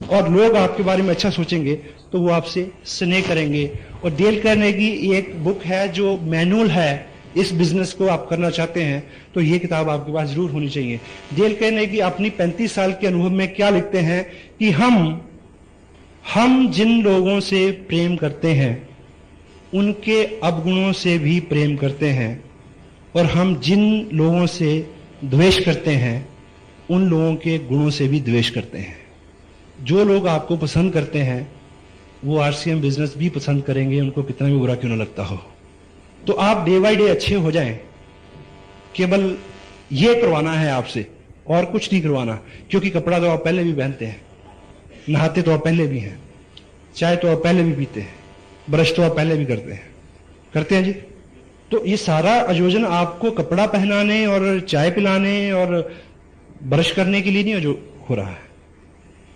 और लोग आपके बारे में अच्छा सोचेंगे तो वो आपसे स्नेह करेंगे। और डेल कार्नेगी एक बुक है जो मैनुअल है, इस बिजनेस को आप करना चाहते हैं तो ये किताब आपके पास जरूर होनी चाहिए। डेल कार्नेगी अपनी 35 साल के अनुभव में क्या लिखते हैं कि हम जिन लोगों से प्रेम करते हैं उनके अवगुणों से भी प्रेम करते हैं, और हम जिन लोगों से द्वेष करते हैं उन लोगों के गुणों से भी द्वेष करते हैं। जो लोग आपको पसंद करते हैं वो आरसीएम बिजनेस भी पसंद करेंगे, उनको कितना भी बुरा क्यों ना लगता हो। तो आप डे बाय डे अच्छे हो जाएं, केवल ये करवाना है आपसे और कुछ नहीं करवाना, क्योंकि कपड़ा तो आप पहले भी पहनते हैं, नहाते तो आप पहले भी हैं, चाय तो आप पहले भी पीते हैं, ब्रश तो आप पहले भी करते हैं जी। तो ये सारा आयोजन आपको कपड़ा पहनाने और चाय पिलाने और ब्रश करने के लिए नहीं जो हो रहा है,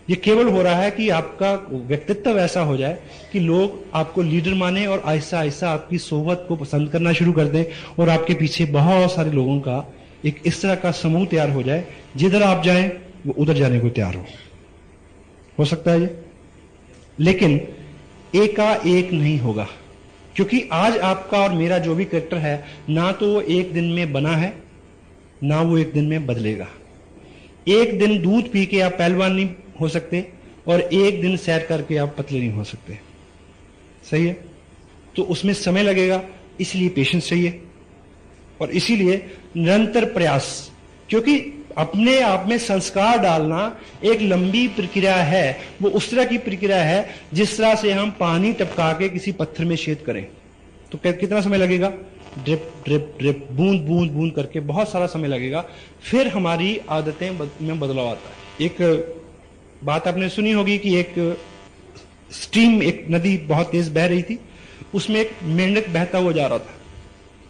ये केवल हो रहा है कि आपका व्यक्तित्व ऐसा हो जाए कि लोग आपको लीडर माने और आहिस्ता आहिस्ता आपकी सोहबत को पसंद करना शुरू कर दें, और आपके पीछे बहुत सारे लोगों का एक इस तरह का समूह तैयार हो जाए, जिधर आप जाएं वो उधर जाने को तैयार हो सकता है ये। लेकिन एकाएक नहीं होगा, क्योंकि आज आपका और मेरा जो भी कैरेक्टर है ना तो वो एक दिन में बना है ना वो एक दिन में बदलेगा। एक दिन दूध पी के आप पहलवान नहीं हो सकते और एक दिन सैर करके आप पतले नहीं हो सकते, सही है। तो उसमें समय लगेगा, इसलिए पेशेंस चाहिए और इसीलिए निरंतर प्रयास, क्योंकि अपने आप में संस्कार डालना एक लंबी प्रक्रिया है। वो उस तरह की प्रक्रिया है जिस तरह से हम पानी टपका के किसी पत्थर में छेद करें तो कितना समय लगेगा, ड्रिप ड्रिप ड्रिप, बूंद बूंद बूंद करके बहुत सारा समय लगेगा, फिर हमारी आदतें में बदलाव आता है। एक बात आपने सुनी होगी कि एक स्ट्रीम, एक नदी बहुत तेज बह रही थी, उसमें एक मेंढक बहता हुआ जा रहा था,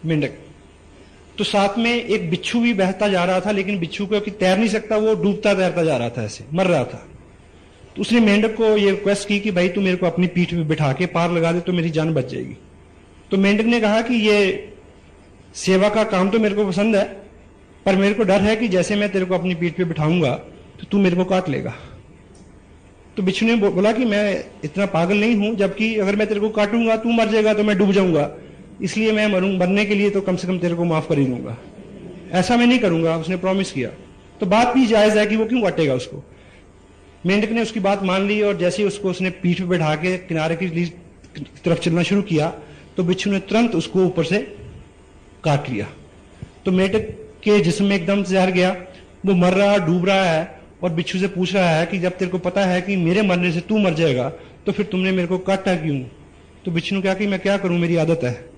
मेंढक, तो साथ में एक बिच्छू भी बहता जा रहा था, लेकिन बिच्छू क्योंकि तैर नहीं सकता वो डूबता तैरता जा रहा था, ऐसे मर रहा था। तो उसने मेंढक को ये रिक्वेस्ट की कि भाई तू मेरे को अपनी पीठ पे बिठा के पार लगा दे तो मेरी जान बच जाएगी। तो मेंढक ने कहा कि ये सेवा का काम तो मेरे को पसंद है, पर मेरे को डर है कि जैसे मैं तेरे को अपनी पीठ पे बिठाऊंगा तो तू मेरे को काट लेगा। तो बिच्छू ने बोला कि मैं इतना पागल नहीं हूं, जबकि अगर मैं तेरे को काटूंगा तू मर जाएगा तो मैं डूब जाऊंगा, इसलिए मैं मरने के लिए तो कम से कम तेरे को माफ कर ही दूंगा, ऐसा मैं नहीं करूंगा। उसने प्रॉमिस किया। तो बात भी जायज है कि वो क्यों काटेगा उसको। मेंढक ने उसकी बात मान ली और जैसे ही उसको उसने पीठ पे बैठा के किनारे की तरफ चलना शुरू किया तो बिच्छू ने तुरंत उसको ऊपर से काट लिया। तो मेंढक के जिस्म में एकदम जहर गया, वो मर रहा, डूब रहा है और बिच्छू से पूछ रहा है कि जब तेरे को पता है कि मेरे मरने से तू मर जाएगा तो फिर तुमने मेरे को काटा क्यों। तो बिच्छू ने कहा कि मैं क्या करूं, मेरी आदत है।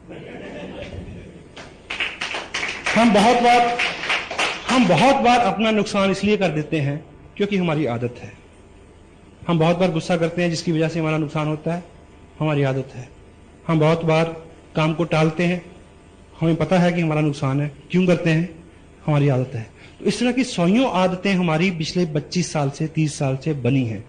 हम बहुत बार अपना नुकसान इसलिए कर देते हैं क्योंकि हमारी आदत है। हम बहुत बार गुस्सा करते हैं जिसकी वजह से हमारा नुकसान होता है, हमारी आदत है। हम बहुत बार काम को टालते हैं, हमें पता है कि हमारा नुकसान है, क्यों करते हैं, हमारी आदत है। तो इस तरह की सौयों आदतें हमारी पिछले 25 साल से 30 साल से बनी हैं,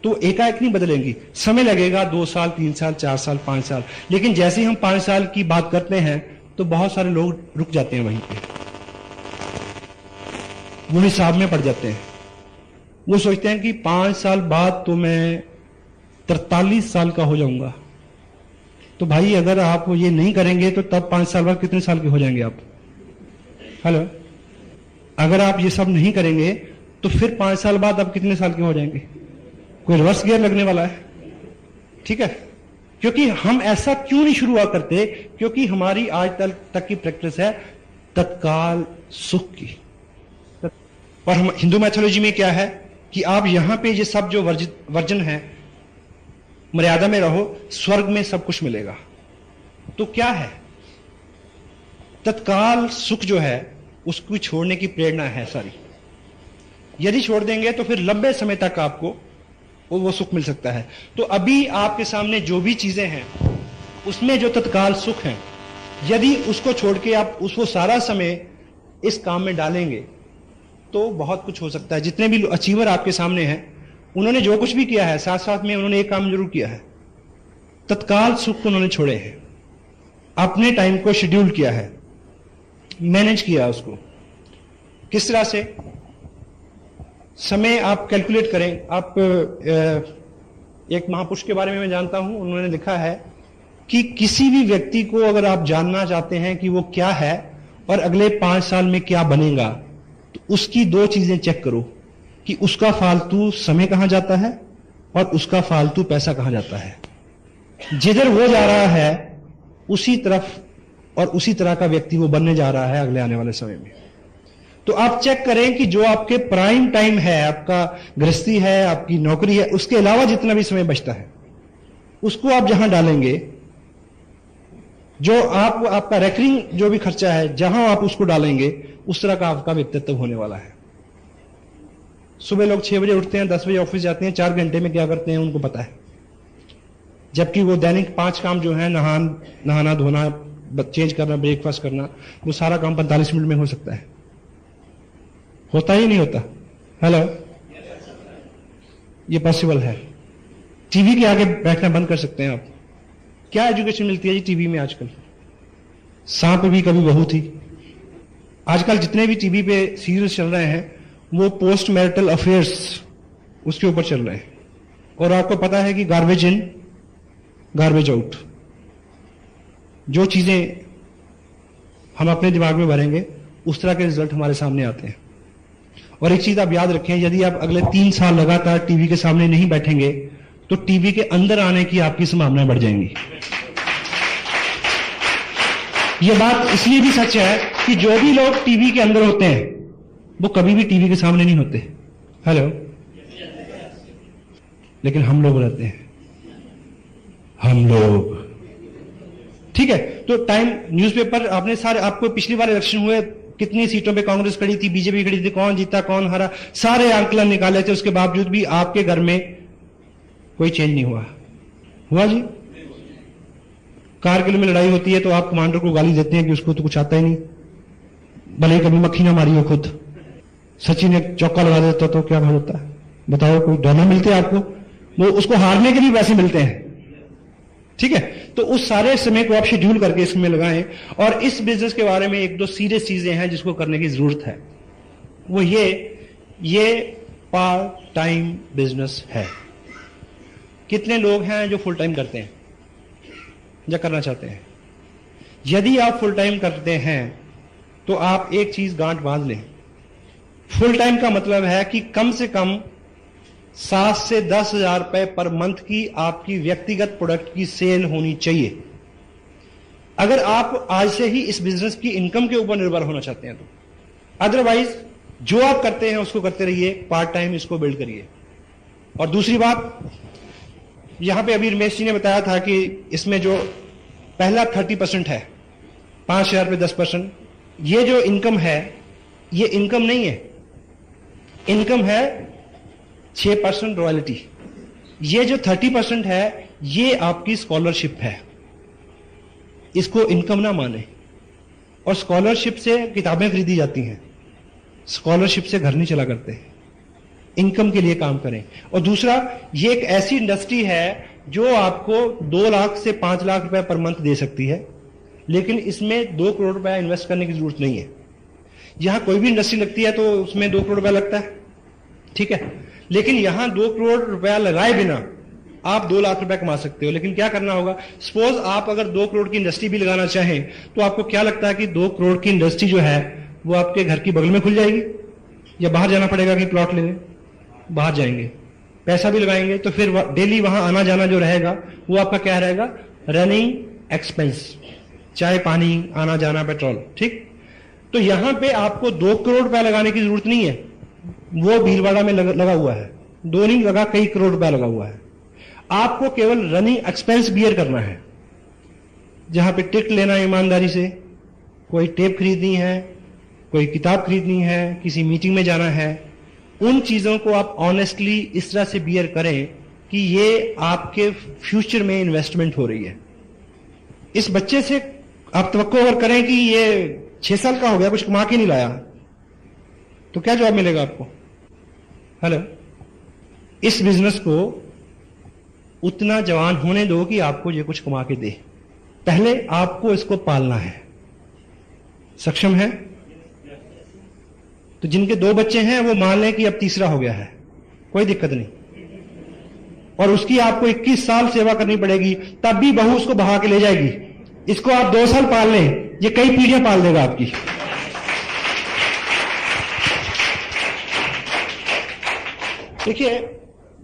तो एकाएक नहीं बदलेंगी, समय लगेगा, 2 साल 3 साल 4 साल 5 साल। लेकिन जैसे ही हम 5 साल की बात करते हैं तो बहुत सारे लोग रुक जाते हैं वहीं पे, वो हिसाब में पड़ जाते हैं। वो सोचते हैं कि 5 साल बाद तो मैं 43 साल का हो जाऊंगा। तो भाई अगर आप ये नहीं करेंगे तो तब 5 साल बाद कितने साल के हो जाएंगे आप? हेलो, अगर आप ये सब नहीं करेंगे तो फिर 5 साल बाद आप कितने साल के हो जाएंगे? कोई रिवर्स गियर लगने वाला है, ठीक है। क्योंकि हम ऐसा क्यों नहीं शुरू करते? क्योंकि हमारी आज तक की प्रैक्टिस है तत्काल सुख की। और हम हिंदू मैथोलॉजी में क्या है कि आप यहां पे ये सब जो वर्जन है, मर्यादा में रहो, स्वर्ग में सब कुछ मिलेगा। तो क्या है तत्काल सुख जो है उसको छोड़ने की प्रेरणा है सारी। यदि छोड़ देंगे तो फिर लंबे समय तक आपको वो सुख मिल सकता है। तो अभी आपके सामने जो भी चीजें हैं उसमें जो तत्काल सुख है, यदि उसको छोड़ के आप उसको सारा समय इस काम में डालेंगे तो बहुत कुछ हो सकता है। जितने भी अचीवर आपके सामने हैं उन्होंने जो कुछ भी किया है, साथ साथ में उन्होंने एक काम जरूर किया है, तत्काल सुख को उन्होंने छोड़े हैं, अपने टाइम को शेड्यूल किया है, मैनेज किया उसको। किस तरह से? समय आप कैलकुलेट करें। आप एक महापुरुष के बारे में मैं जानता हूं, उन्होंने लिखा है कि किसी भी व्यक्ति को अगर आप जानना चाहते हैं कि वो क्या है और अगले 5 साल में क्या बनेगा, तो उसकी 2 चीजें चेक करो कि उसका फालतू समय कहां जाता है और उसका फालतू पैसा कहां जाता है। जिधर वो जा रहा है उसी तरफ और उसी तरह का व्यक्ति वो बनने जा रहा है अगले आने वाले समय में। तो आप चेक करें कि जो आपके प्राइम टाइम है, आपका गृहस्थी है, आपकी नौकरी है, उसके अलावा जितना भी समय बचता है उसको आप जहां डालेंगे, जो आपका रेकरिंग जो भी खर्चा है, जहां आप उसको डालेंगे उस तरह का आपका व्यक्तित्व होने वाला है। सुबह लोग 6 बजे उठते हैं, 10 बजे ऑफिस जाते हैं, 4 घंटे में क्या करते हैं उनको पता है। जबकि वो दैनिक 5 काम जो है, नहाना धोना, चेंज करना, ब्रेकफास्ट करना, वो सारा काम 45 मिनट में हो सकता है। होता ही नहीं होता? हेलो, ये पॉसिबल है। टीवी के आगे बैठना बंद कर सकते हैं आप। क्या एजुकेशन मिलती है जी टीवी में आजकल? सांप भी कभी बहू थी। आजकल जितने भी टीवी पे सीरियल्स चल रहे हैं वो पोस्ट मैरिटल अफेयर्स उसके ऊपर चल रहे हैं। और आपको पता है कि गार्बेज इन गार्बेज आउट, जो चीजें हम अपने दिमाग में भरेंगे उस तरह के रिजल्ट हमारे सामने आते हैं। और एक चीज आप याद रखें, यदि आप अगले 3 साल लगातार टीवी के सामने नहीं बैठेंगे तो टीवी के अंदर आने की आपकी संभावनाएं बढ़ जाएंगी। यह बात इसलिए भी सच है कि जो भी लोग टीवी के अंदर होते हैं वो कभी भी टीवी के सामने नहीं होते। हेलो, लेकिन हम लोग रहते हैं, हम लोग। ठीक है, तो टाइम न्यूज़पेपर आपने सारे, आपको पिछली बार इलेक्शन हुए, कितनी सीटों पे कांग्रेस खड़ी थी, बीजेपी खड़ी थी, कौन जीता कौन हारा, सारे आंकलन निकाले थे। उसके बावजूद भी आपके घर में कोई चेंज नहीं हुआ जी। कारगिल में लड़ाई होती है तो आप कमांडर को गाली देते हैं कि उसको तो कुछ आता ही नहीं, भले ही कभी मक्खी ना मारी हो खुद। सचिन एक चौका लगा देता तो क्या बात होता है? बताओ, कोई डॉलर मिलते हैं आपको? वो उसको हारने के भी पैसे मिलते हैं। ठीक है, तो उस सारे समय को आप शेड्यूल करके इसमें लगाएं। और इस बिजनेस के बारे में 1-2 सीरियस चीजें हैं जिसको करने की जरूरत है। वो ये पार्ट टाइम बिजनेस है। कितने लोग हैं जो फुल टाइम करते हैं या करना चाहते हैं? यदि आप फुल टाइम करते हैं तो आप एक चीज गांठ बांध लें। फुल टाइम का मतलब है कि कम से कम 7 से 10 हजार रुपए पर मंथ की आपकी व्यक्तिगत प्रोडक्ट की सेल होनी चाहिए। अगर आप आज से ही इस बिजनेस की इनकम के ऊपर निर्भर होना चाहते हैं तो, अदरवाइज जो आप करते हैं उसको करते रहिए, पार्ट टाइम इसको बिल्ड करिए। और दूसरी बात, यहां पे अभी रमेश जी ने बताया था कि इसमें जो पहला 30% है, 5,000 पे 10%, ये जो इनकम है ये इनकम नहीं है, इनकम है 6% रॉयल्टी। ये जो 30% है ये आपकी स्कॉलरशिप है, इसको इनकम ना माने। और स्कॉलरशिप से किताबें खरीदी जाती हैं, स्कॉलरशिप से घर नहीं चला करते। इनकम के लिए काम करें। और दूसरा, ये एक ऐसी इंडस्ट्री है जो आपको 2 लाख से 5 लाख रुपए पर मंथ दे सकती है, लेकिन इसमें 2 करोड़ रुपया इन्वेस्ट करने की जरूरत नहीं है। यहां कोई भी इंडस्ट्री लगती है तो उसमें 2 करोड़ रुपया लगता है, ठीक है, लेकिन यहां 2 करोड़ रुपया लगाए बिना आप 2 लाख रुपया कमा सकते हो। लेकिन क्या करना होगा? सपोज आप अगर 2 करोड़ की इंडस्ट्री भी लगाना चाहें तो आपको क्या लगता है कि 2 करोड़ की इंडस्ट्री जो है वो आपके घर की बगल में खुल जाएगी या बाहर जाना पड़ेगा कि प्लॉट लेने? बाहर जाएंगे, पैसा भी लगाएंगे, तो फिर डेली वहां आना जाना जो रहेगा वो आपका क्या रहेगा? रनिंग एक्सपेंस, चाय पानी, आना जाना, पेट्रोल। ठीक, तो यहां पे आपको 2 करोड़ रुपया लगाने की जरूरत नहीं है, वो भीलवाड़ा में लगा हुआ है। 2 नहीं लगा, कई करोड़ रुपया लगा हुआ है। आपको केवल रनिंग एक्सपेंस बियर करना है। जहां पे टिकट लेना है ईमानदारी से, कोई टेप खरीदनी है, कोई किताब खरीदनी है, किसी मीटिंग में जाना है, उन चीजों को आप ऑनेस्टली इस तरह से बियर करें कि ये आपके फ्यूचर में इन्वेस्टमेंट हो रही है। इस बच्चे से आप तवक्को अगर करें कि ये 6 साल का हो गया, कुछ कमा के नहीं लाया, तो क्या जवाब मिलेगा आपको? हेलो, इस बिजनेस को उतना जवान होने दो कि आपको ये कुछ कमा के दे। पहले आपको इसको पालना है। सक्षम है? तो जिनके 2 बच्चे हैं वो मान लें कि अब तीसरा हो गया है, कोई दिक्कत नहीं, और उसकी आपको 21 साल सेवा करनी पड़ेगी, तब भी बहू उसको बहा के ले जाएगी। इसको आप 2 साल पाल लें, ये कई पीढ़ियां पाल देगा आपकी। देखिए,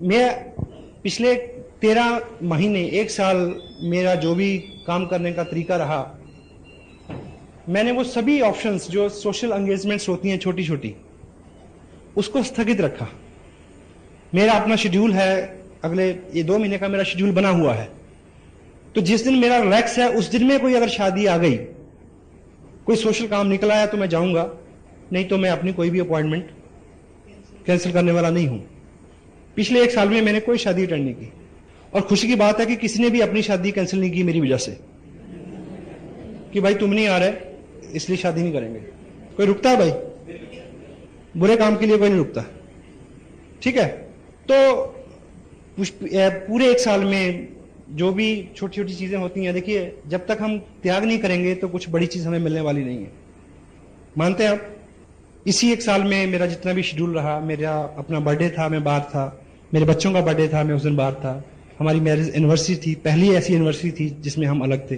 मैं पिछले 13 महीने 1 साल मेरा जो भी काम करने का तरीका रहा, मैंने वो सभी ऑप्शंस जो सोशल एंगेजमेंट्स होती हैं छोटी छोटी, उसको स्थगित रखा। मेरा अपना शेड्यूल है, अगले ये 2 महीने का मेरा शेड्यूल बना हुआ है। तो जिस दिन मेरा रिलैक्स है उस दिन में कोई अगर शादी आ गई, कोई सोशल काम निकल आया तो मैं जाऊंगा, नहीं तो मैं अपनी कोई भी अपॉइंटमेंट कैंसिल करने वाला नहीं हूं। पिछले 1 साल में मैंने कोई शादी अटेंड नहीं की, और खुशी की बात है कि किसी ने भी अपनी शादी कैंसिल नहीं की मेरी वजह से, कि भाई तुम नहीं आ रहे इसलिए शादी नहीं करेंगे। कोई रुकता है भाई? बुरे काम के लिए कोई नहीं रुकता, ठीक है। तो पूरे 1 साल में जो भी छोटी छोटी चीजें होती हैं, देखिए जब तक हम त्याग नहीं करेंगे तो कुछ बड़ी चीज हमें मिलने वाली नहीं है, मानते हैं आप? इसी 1 साल में मेरा जितना भी शेड्यूल रहा, मेरा अपना बर्थडे था मैं बाहर था, मेरे बच्चों का बर्थडे था मैं उस दिन बाहर था, हमारी मैरिज एनिवर्सरी थी, पहली ऐसी एनिवर्सरी थी जिसमें हम अलग थे,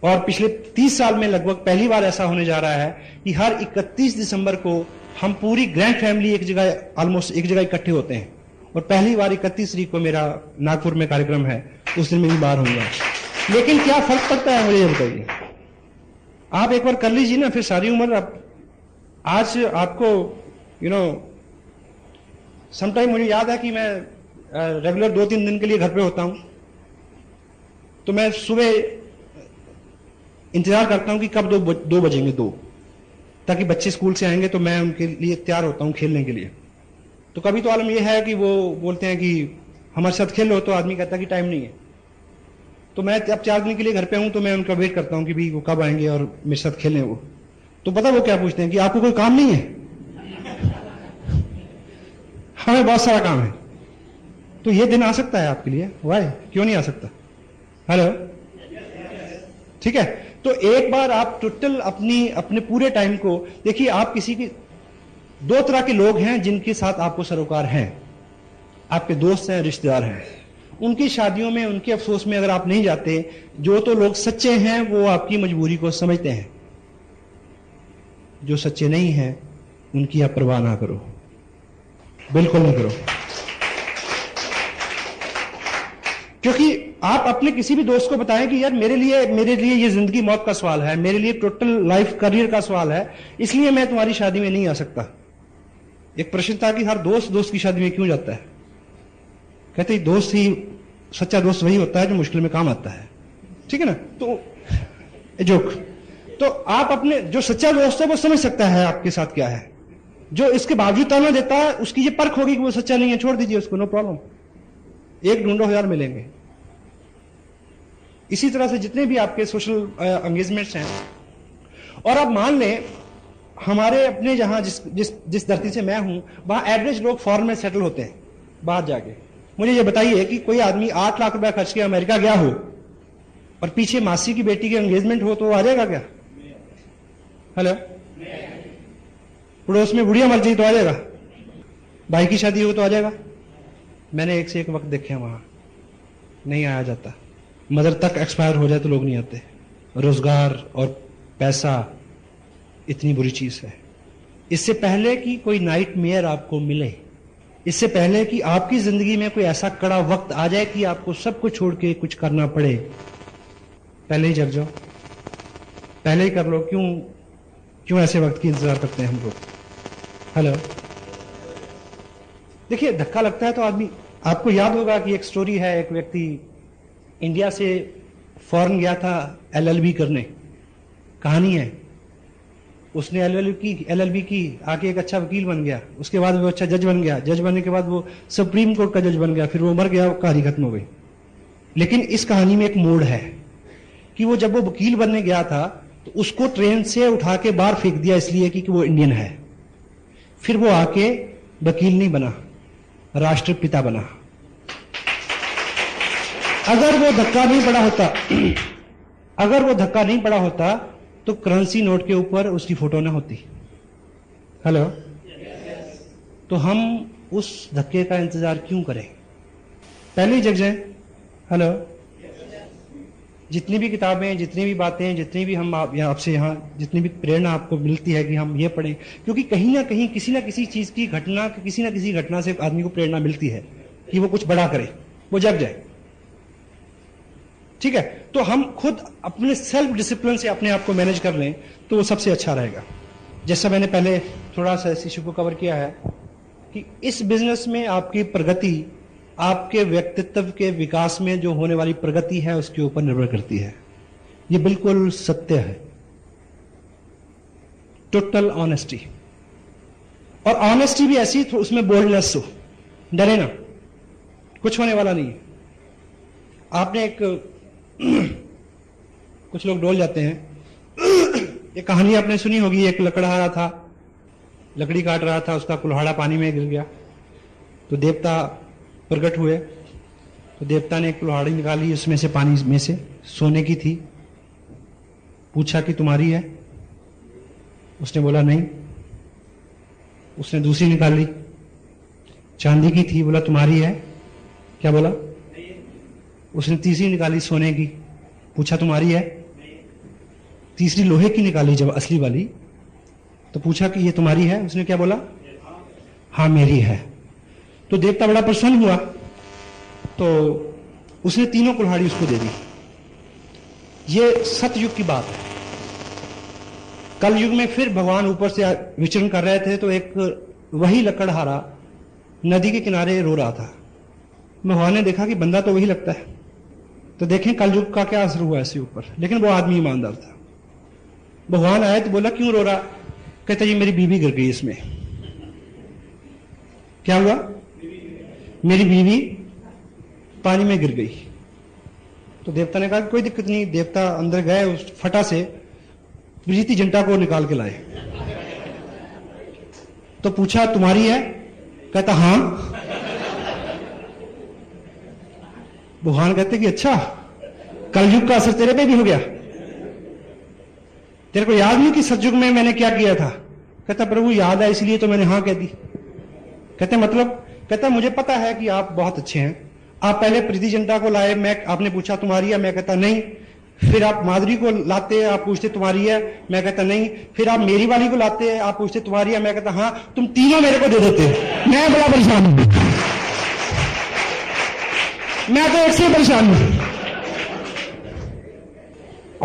और पिछले 30 साल में लगभग पहली बार ऐसा होने जा रहा है कि हर 31 दिसंबर को हम पूरी ग्रैंड फैमिली एक जगह, ऑलमोस्ट एक जगह इकट्ठे होते हैं, और पहली बार 31 तारीख को मेरा नागपुर में कार्यक्रम है, उस दिन मेरी बार होगा। लेकिन क्या फर्क पड़ता है मुझे ये बताइए? आप एक बार कर लीजिए ना, फिर सारी उम्र आप, आज आपको समटाइम मुझे याद है कि मैं रेगुलर 2-3 दिन के लिए घर पे होता हूं, तो मैं सुबह इंतजार करता हूं कि कब 2 बजेंगे, 2, ताकि बच्चे स्कूल से आएंगे तो मैं उनके लिए तैयार होता हूं खेलने के लिए। तो कभी तो आलम यह है कि वो बोलते हैं कि हमारे साथ खेल लो, तो आदमी कहता है कि टाइम नहीं है। तो मैं अब 4 दिन के लिए घर पे हूं, तो मैं उनका वेट करता हूं कि भाई वो कब आएंगे और मेरे साथ खेलें। वो तो पता वो क्या पूछते हैं कि आपको कोई काम नहीं है? हमें बहुत सारा काम है। तो ये दिन आ सकता है आपके लिए, वाई, क्यों नहीं आ सकता? हेलो, ठीक है। तो एक बार आप टोटल अपने पूरे टाइम को देखिए। आप किसी की 2 तरह के लोग हैं जिनके साथ आपको सरोकार हैं, आपके दोस्त हैं, रिश्तेदार हैं। उनकी शादियों में, उनके अफसोस में अगर आप नहीं जाते, जो तो लोग सच्चे हैं वो आपकी मजबूरी को समझते हैं, जो सच्चे नहीं हैं उनकी आप परवाह ना करो, बिल्कुल नहीं करो। क्योंकि आप अपने किसी भी दोस्त को बताएं कि यार मेरे लिए ये जिंदगी मौत का सवाल है, मेरे लिए टोटल लाइफ करियर का सवाल है, इसलिए मैं तुम्हारी शादी में नहीं आ सकता। एक प्रश्न था कि हर दोस्त की शादी में क्यों जाता है? कहते ही दोस्त ही, सच्चा दोस्त वही होता है जो मुश्किल में काम आता है, ठीक है ना। तो जोक, तो आप अपने जो सच्चा दोस्त है वो समझ सकता है आपके साथ क्या है। जो इसके बावजूद ताना देता है उसकी ये परख होगी कि वो सच्चा नहीं है, छोड़ दीजिए उसको, नो प्रॉब्लम, एक ढूंढो 1000 मिलेंगे। इसी तरह से जितने भी आपके सोशल एंगेजमेंट्स हैं, और अब मान लें हमारे अपने जहां जिस धरती से मैं हूं, वहां एवरेज लोग फॉरेन में सेटल होते हैं बाहर जाके। मुझे ये बताइए कि कोई आदमी 8 लाख रुपया खर्च के अमेरिका गया हो और पीछे मासी की बेटी की एंगेजमेंट हो तो आ जाएगा क्या? हेलो, पड़ोस में बुढ़िया मर गई तो आ जाएगा? भाई की शादी हो तो आ जाएगा? मैंने एक से एक वक्त देखे वहां नहीं आया जाता। मदर तक एक्सपायर हो जाए तो लोग नहीं आते। रोजगार और पैसा इतनी बुरी चीज है। इससे पहले कि कोई नाइट मेयर आपको मिले, इससे पहले कि आपकी जिंदगी में कोई ऐसा कड़ा वक्त आ जाए कि आपको सब कुछ छोड़ के कुछ करना पड़े, पहले ही जग जाओ, पहले ही कर लो। क्यों ऐसे वक्त की इंतजार करते हैं हम लोग? हेलो, देखिए धक्का लगता है तो आदमी, आपको याद होगा कि एक स्टोरी है, एक व्यक्ति इंडिया से फॉरेन गया था LLB करने, कहानी है। उसने LLB की, आके एक अच्छा वकील बन गया, उसके बाद वो अच्छा जज बन गया, जज बनने के बाद वो सुप्रीम कोर्ट का जज बन गया, फिर वो मर गया, कहानी खत्म हो गई। लेकिन इस कहानी में एक मोड़ है कि वो जब वो वकील बनने गया था तो उसको ट्रेन से उठा के बाहर फेंक दिया इसलिए कि वो इंडियन है। फिर वो आके वकील नहीं बना, राष्ट्रपिता बना। अगर वो धक्का नहीं पड़ा होता तो करेंसी नोट के ऊपर उसकी फोटो ना होती। हेलो, तो हम उस धक्के का इंतजार क्यों करें? पहले ही जग जाएं। हेलो, जितनी भी किताबें, जितनी भी बातें, जितनी भी हम आपसे यहाँ जितनी भी प्रेरणा आपको मिलती है कि हम ये पढ़ें, क्योंकि कहीं ना कहीं किसी ना किसी चीज की घटना, किसी ना किसी घटना से आदमी को प्रेरणा मिलती है कि वो कुछ बड़ा करे, वो जग जाए। ठीक है, तो हम खुद अपने सेल्फ डिसिप्लिन से अपने आप को मैनेज कर लें तो वो सबसे अच्छा रहेगा। जैसा मैंने पहले थोड़ा सा इस इशू को कवर किया है कि इस बिजनेस में आपकी प्रगति आपके व्यक्तित्व के विकास में जो होने वाली प्रगति है उसके ऊपर निर्भर करती है। ये बिल्कुल सत्य है। टोटल ऑनेस्टी, और ऑनेस्टी भी ऐसी उसमें बोल्डनेस हो, डरे ना, कुछ होने वाला नहीं है। आपने एक कुछ लोग डोल जाते हैं। ये कहानी आपने सुनी होगी, एक लकड़हारा था, लकड़ी काट रहा था, उसका कुल्हाड़ा पानी में गिर गया तो देवता प्रकट हुए। तो देवता ने एक कुल्हाड़ी निकाली, उसमें से पानी में से सोने की थी। पूछा कि तुम्हारी है? उसने बोला नहीं। उसने दूसरी निकाली, चांदी की थी, बोला तुम्हारी है? क्या बोला? उसने तीसरी निकाली, सोने की। पूछा तुम्हारी है? तीसरी लोहे की निकाली जब असली वाली, तो पूछा कि ये तुम्हारी है? उसने क्या बोला? हाँ मेरी है। तो देवता बड़ा प्रसन्न हुआ, तो उसने तीनों कुल्हाड़ी उसको दे दी। ये सतयुग की बात है। कल युग में फिर भगवान ऊपर से विचरण कर रहे थे, तो एक वही लकड़हारा नदी के किनारे रो रहा था। भगवान ने देखा कि बंदा तो वही लगता है, तो देखें कल युग का क्या असर हुआ इसके ऊपर। लेकिन वो आदमी ईमानदार था। भगवान आए तो बोला क्यों रो रहा? कहता जी मेरी बीवी गिर गई इसमें। क्या हुआ? मेरी बीवी पानी में गिर गई। तो देवता ने कहा कोई दिक्कत नहीं। देवता अंदर गए, उस फटा से प्रीति जिंटा को निकाल के लाए। तो पूछा तुम्हारी है? कहता हां। भगवान कहते कि अच्छा, कलयुग का असर तेरे पे भी हो गया? तेरे को याद नहीं कि सतयुग में मैंने क्या किया था? कहता प्रभु याद है, इसलिए तो मैंने हां कह दी। कहते मतलब? कहता मुझे पता है कि आप बहुत अच्छे हैं। आप पहले प्रीति जिंटा को लाए, मैं आपने पूछा तुम्हारी है? मैं कहता नहीं। फिर आप माधुरी को लाते, आप पूछते तुम्हारी है? मैं कहता नहीं। फिर आप मेरी वाली को लाते, आप पूछते तुम्हारी है? मैं कहता हाँ। तुम तीनों मेरे को दे देते, मैं बड़ा परेशान हूं। मैं तो एक से परेशान हूं।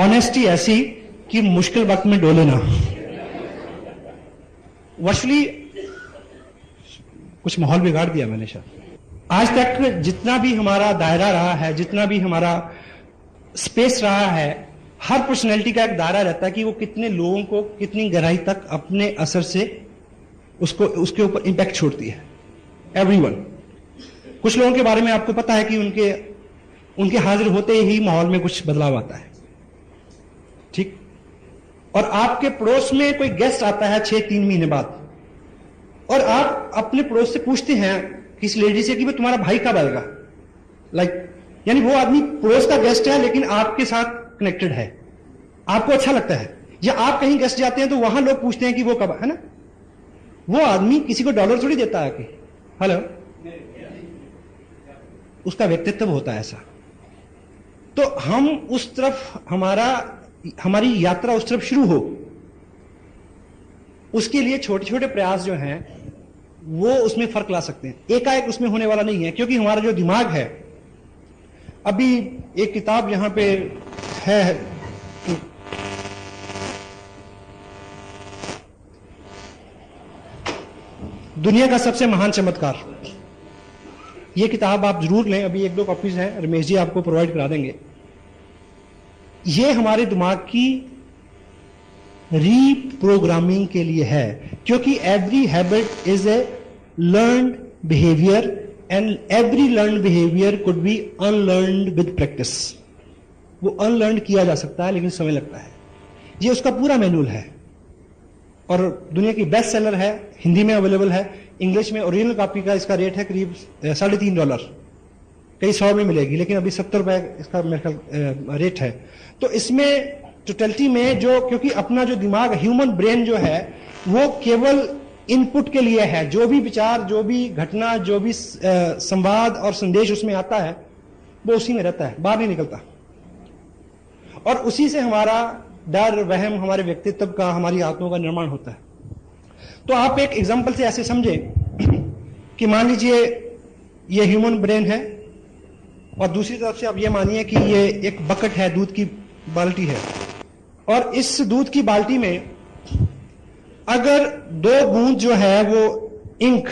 ऑनेस्टी ऐसी कि मुश्किल वक्त में डोले ना। वर्चुअली कुछ माहौल बिगाड़ दिया मैंने शायद। आज तक जितना भी हमारा दायरा रहा है, जितना भी हमारा स्पेस रहा है, हर पर्सनैलिटी का एक दायरा रहता है कि वो कितने लोगों को कितनी गहराई तक अपने असर से उसके ऊपर इंपैक्ट छोड़ती है। एवरीवन। कुछ लोगों के बारे में आपको पता है कि उनके हाजिर होते ही माहौल में कुछ बदलाव आता है। ठीक। और आपके पड़ोस में कोई गेस्ट आता है 6-3 महीने बाद, और आप अपने पड़ोस से पूछते हैं किसी लेडी से कि वो तुम्हारा भाई कब आएगा? यानी वो आदमी पड़ोस का गेस्ट है लेकिन आपके साथ कनेक्टेड है, आपको अच्छा लगता है। या आप कहीं गेस्ट जाते हैं तो वहां लोग पूछते हैं कि वो कब, है ना? वो आदमी किसी को डॉलर थोड़ी देता है कि हेलो, उसका व्यक्तित्व होता है ऐसा। तो हम उस तरफ हमारी यात्रा उस तरफ शुरू हो, उसके लिए छोटे छोटे प्रयास जो हैं वो उसमें फर्क ला सकते हैं। एकाएक उसमें होने वाला नहीं है, क्योंकि हमारा जो दिमाग है, अभी एक किताब यहां पे है, दुनिया का सबसे महान चमत्कार। ये किताब आप जरूर लें, अभी 1-2 कॉपीज हैं, रमेश जी आपको प्रोवाइड करा देंगे। ये हमारे दिमाग की रीप्रोग्रामिंग के लिए है, क्योंकि every habit is a learned behaviour and every learned behaviour could be unlearned with practice. वो अनलर्न किया जा सकता है लेकिन समय लगता है। ये उसका पूरा मैनुअल है और दुनिया की बेस्ट सेलर है, हिंदी में अवेलेबल है, इंग्लिश में ओरिजिनल कॉपी का इसका रेट है करीब $3.5। कई 100 में मिलेगी, लेकिन अभी $70 इसका मेरे ख्याल रेट है। तो इसमें टोटलिटी में जो, क्योंकि अपना जो दिमाग, ह्यूमन ब्रेन जो है, वो केवल इनपुट के लिए है। जो भी विचार, जो भी घटना, जो भी संवाद और संदेश उसमें आता है वो उसी में रहता है, बाहर नहीं निकलता। और उसी से हमारा डर, वहम, हमारे व्यक्तित्व का, हमारी आत्माओं का निर्माण होता है। तो आप एक एग्जाम्पल से ऐसे समझें कि मान लीजिए ये ह्यूमन ब्रेन है और दूसरी तरफ से आप ये मानिए कि ये एक बकेट है, दूध की बाल्टी है, और इस दूध की बाल्टी में अगर 2 बूंद जो है वो इंक,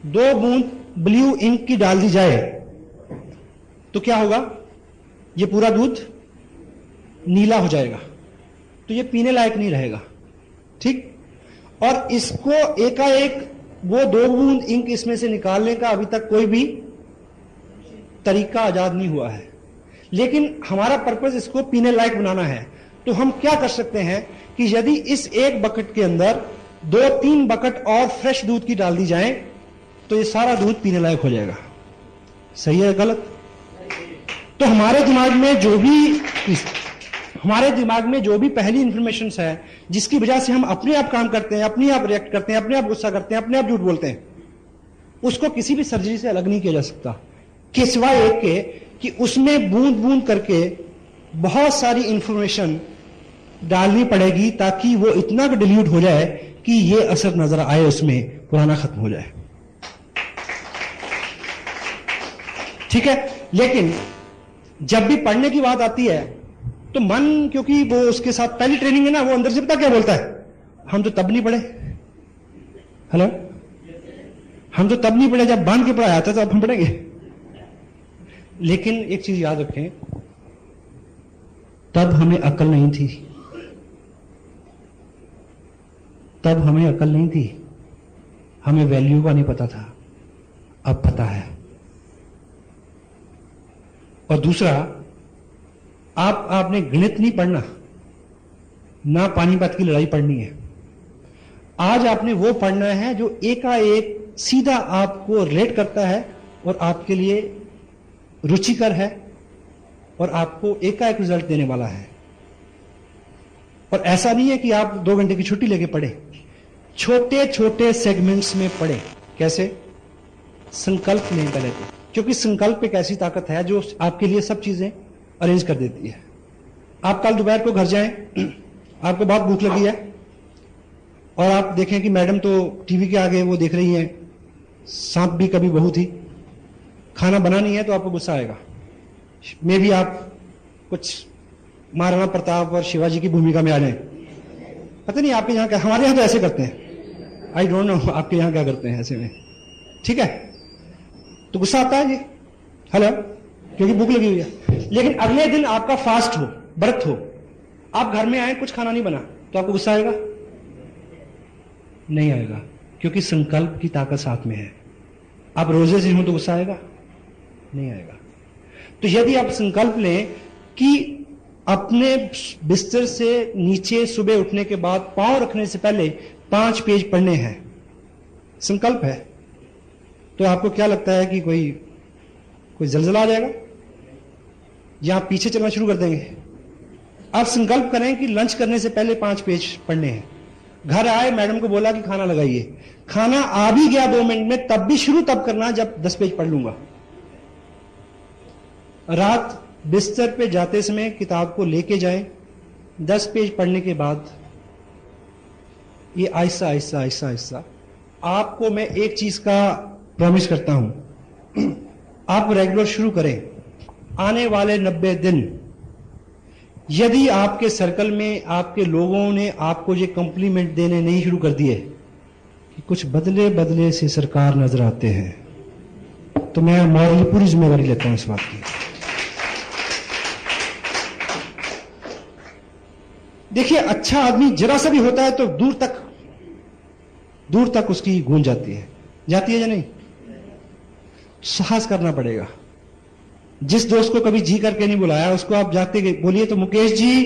2 बूंद ब्लू इंक की डाल दी जाए तो क्या होगा? ये पूरा दूध नीला हो जाएगा, तो ये पीने लायक नहीं रहेगा, ठीक। और इसको एकाएक वो 2 बूंद इंक इसमें से निकालने का अभी तक कोई भी तरीका आजाद नहीं हुआ है, लेकिन हमारा पर्पस इसको पीने लायक बनाना है। तो हम क्या कर सकते हैं कि यदि इस एक बकेट के अंदर 2-3 बकेट और फ्रेश दूध की डाल दी जाए तो ये सारा दूध पीने लायक हो जाएगा। सही है गलत? तो हमारे दिमाग में जो भी पहली इंफॉर्मेशन है जिसकी वजह से हम अपने आप काम करते हैं, अपने आप रिएक्ट करते हैं, अपने आप गुस्सा करते हैं, अपने आप झूठ बोलते हैं, उसको किसी भी सर्जरी से अलग नहीं किया जा सकता, कि सिवाय एक के कि उसमें बूंद बूंद करके बहुत सारी इंफॉर्मेशन डालनी पड़ेगी ताकि वो इतना डिल्यूट हो जाए कि ये असर नजर आए, उसमें पुराना खत्म हो जाए। ठीक है। लेकिन जब भी पढ़ने की बात आती है तो मन, क्योंकि वो उसके साथ पहली ट्रेनिंग है ना, वो अंदर से पता क्या बोलता है? हम तो तब नहीं पढ़े। हेलो, हम तो तब नहीं पढ़े जब बांध के पढ़ाया था, तो अब हम पढ़ेंगे। लेकिन एक चीज याद रखें, तब हमें अकल नहीं थी, तब हमें अकल नहीं थी, हमें वैल्यू का नहीं पता था, अब पता है। और दूसरा, आपने गणित नहीं पढ़ना, ना पानीपत की लड़ाई पढ़नी है। आज आपने वो पढ़ना है जो एकाएक सीधा आपको रिलेट करता है और आपके लिए रुचिकर है और आपको एकाएक रिजल्ट देने वाला है। और ऐसा नहीं है कि आप 2 घंटे की छुट्टी लेके पढ़े, छोटे छोटे सेगमेंट्स में पढ़े। कैसे? संकल्प लें पहले तो, क्योंकि संकल्प एक ऐसी ताकत है जो आपके लिए सब चीजें अरेंज कर देती है। आप कल दोपहर को घर जाएं, आपको बहुत भूख लगी है और आप देखें कि मैडम तो टीवी के आगे वो देख रही हैं सांप भी कभी बहू थी, खाना बना नहीं है, तो आपको गुस्सा आएगा। मे भी आप कुछ महाराणा प्रताप और शिवाजी की भूमिका में आ जाए। पता नहीं आपके यहाँ क्या, हमारे यहाँ तो ऐसे करते हैं, आई डोंट नो आपके यहाँ क्या करते हैं ऐसे में। ठीक है, तो गुस्सा आता है जी, हेलो, क्योंकि भूख लगी हुई है। लेकिन अगले दिन आपका फास्ट हो, व्रत हो, आप घर में आए, कुछ खाना नहीं बना, तो आपको गुस्सा आएगा? नहीं आएगा, क्योंकि संकल्प की ताकत साथ में है। आप रोजे से हो तो गुस्सा आएगा? नहीं आएगा। तो यदि आप संकल्प लें कि अपने बिस्तर से नीचे सुबह उठने के बाद पांव रखने से पहले 5 पेज पढ़ने हैं, संकल्प है, तो आपको क्या लगता है कि कोई जलजला आ जाएगा या आप पीछे चलना शुरू कर देंगे? आप संकल्प करें कि लंच करने से पहले 5 पेज पढ़ने हैं। घर आए, मैडम को बोला कि खाना लगाइए, खाना आ भी गया 2 मिनट में, तब भी शुरू तब करना जब 10 पेज पढ़ लूंगा। रात बिस्तर पे जाते समय किताब को लेके जाएं, 10 पेज पढ़ने के बाद ये आहिस्ता आहिस्ता आहिस्ता आहिस्ता, आपको मैं एक चीज का प्रॉमिस करता हूं, आप रेगुलर शुरू करें। आने वाले 90 दिन यदि आपके सर्कल में आपके लोगों ने आपको ये कॉम्प्लीमेंट देने नहीं शुरू कर दिए कि कुछ बदले बदले से सरकार नजर आते हैं, तो मैं मॉरली पूरी जिम्मेवारी लेता हूं इस बात की। देखिए, अच्छा आदमी जरा सा भी होता है तो दूर तक उसकी गूंज जाती है या नहीं? साहस करना पड़ेगा। जिस दोस्त को कभी जी करके नहीं बुलाया, उसको आप जाते बोलिए तो मुकेश जी,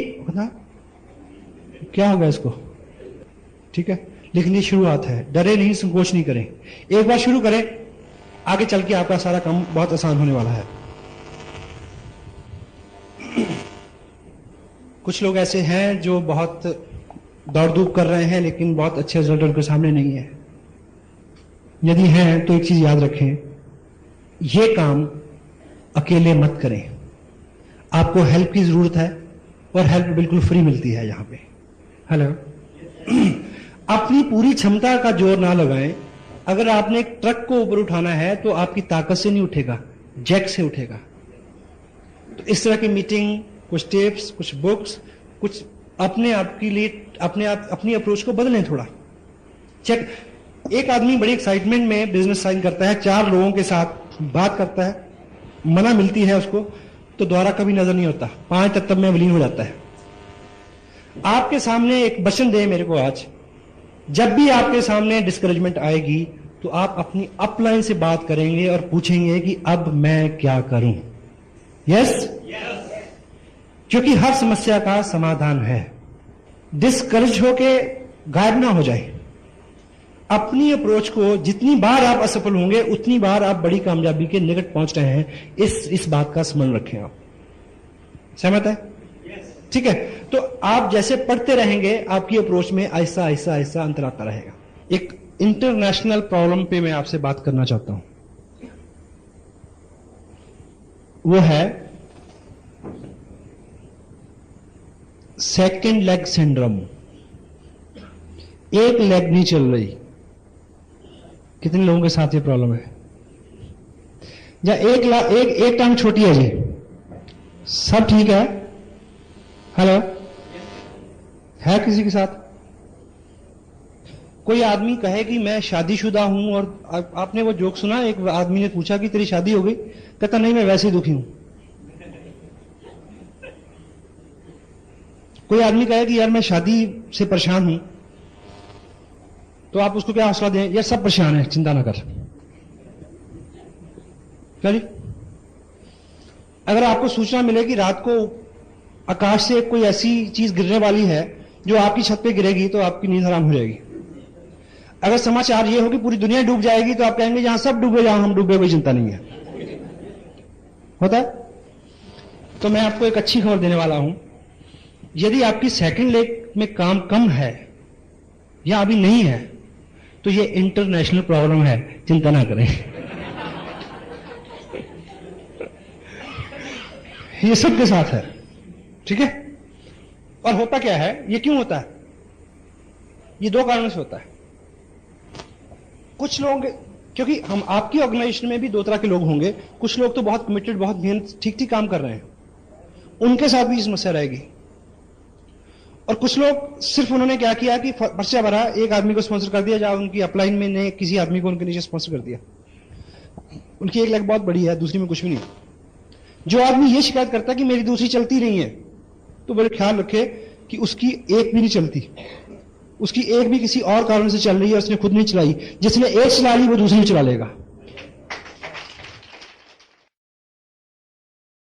क्या होगा इसको? ठीक है, लेकिन ये शुरुआत है, डरे नहीं, संकोच नहीं करें। एक बार शुरू करें, आगे चल के आपका सारा काम बहुत आसान होने वाला है। कुछ लोग ऐसे हैं जो बहुत दौड़ धूप कर रहे हैं लेकिन बहुत अच्छे रिजल्ट उनके सामने नहीं है। यदि हैं तो एक चीज याद रखें, ये काम अकेले मत करें। आपको हेल्प की जरूरत है और हेल्प बिल्कुल फ्री मिलती है यहां पे। हेलो। अपनी पूरी क्षमता का जोर ना लगाएं। अगर आपने एक ट्रक को ऊपर उठाना है तो आपकी ताकत से नहीं उठेगा, जैक से उठेगा। तो इस तरह की मीटिंग, कुछ टिप्स, कुछ बुक्स, कुछ अपने आप के लिए अपनी अप्रोच को बदलें थोड़ा। चेक। एक आदमी बड़ी एक्साइटमेंट में बिजनेस साइन करता है, 4 लोगों के साथ बात करता है, मना मिलती है उसको, तो दोबारा कभी नजर नहीं होता, 5 तत्व में विलीन हो जाता है। आपके सामने एक वचन दे मेरे को आज, जब भी आपके सामने डिस्करेजमेंट आएगी तो आप अपनी अपलाइन से बात करेंगे और पूछेंगे कि अब मैं क्या करूं। यस? क्योंकि हर समस्या का समाधान है। डिस्करेज होके गायब ना हो जाए। अपनी अप्रोच को जितनी बार आप असफल होंगे उतनी बार आप बड़ी कामयाबी के निकट पहुंच रहे हैं। इस बात का स्मरण रखें आप। सहमत है? ठीक है। तो आप जैसे पढ़ते रहेंगे आपकी अप्रोच में ऐसा ऐसा ऐसा अंतर आता रहेगा। एक इंटरनेशनल प्रॉब्लम पे मैं आपसे बात करना चाहता हूं, वो है सेकेंड लेग सिंड्रोम। एक लेग नहीं चल रही। कितने लोगों के साथ ये प्रॉब्लम है? या एक टांग छोटी है जी, सब ठीक है? हेलो, है किसी के साथ? कोई आदमी कहे कि मैं शादीशुदा हूं, और आपने वो जोक सुना, एक आदमी ने पूछा कि तेरी शादी हो गई, कहता नहीं मैं वैसे ही दुखी हूं। कोई आदमी कहे कि यार मैं शादी से परेशान हूं, तो आप उसको क्या हौसला दें? यार सब परेशान है, चिंता ना कर। क्या जी? अगर आपको सूचना मिले कि रात को आकाश से कोई ऐसी चीज गिरने वाली है जो आपकी छत पे गिरेगी, तो आपकी नींद हराम हो जाएगी। अगर समाचार ये हो कि पूरी दुनिया डूब जाएगी, तो आप कहेंगे जहां सब डूबे जहां हम डूबे, कोई चिंता नहीं है। होता है? तो मैं आपको एक अच्छी खबर देने वाला हूं। यदि आपकी सेकंड लेग में काम कम है या अभी नहीं है, तो ये इंटरनेशनल प्रॉब्लम है, चिंता ना करें। ये सबके साथ है, ठीक है? और होता क्या है, ये क्यों होता है? ये 2 कारणों से होता है। कुछ लोग, क्योंकि हम आपकी ऑर्गेनाइजेशन में भी 2 तरह के लोग होंगे। कुछ लोग तो बहुत कमिटेड, बहुत मेहनत, ठीक ठीक काम कर रहे हैं, उनके साथ भी समस्या रहेगी। और कुछ लोग सिर्फ उन्होंने क्या किया कि पर्चा भरा, एक आदमी को स्पॉन्सर कर दिया, जहां उनकी अपलाइन में ने किसी आदमी को उनके नीचे स्पॉन्सर कर दिया। उनकी एक लेग बहुत बड़ी है, दूसरी में कुछ भी नहीं। जो आदमी ये शिकायत करता है कि मेरी दूसरी चलती नहीं है, तो बड़े ख्याल रखे कि उसकी एक भी नहीं चलती, उसकी एक भी किसी और कारण से चल रही है, उसने खुद नहीं चलाई। जिसने एक चला ली वो दूसरी चला लेगा।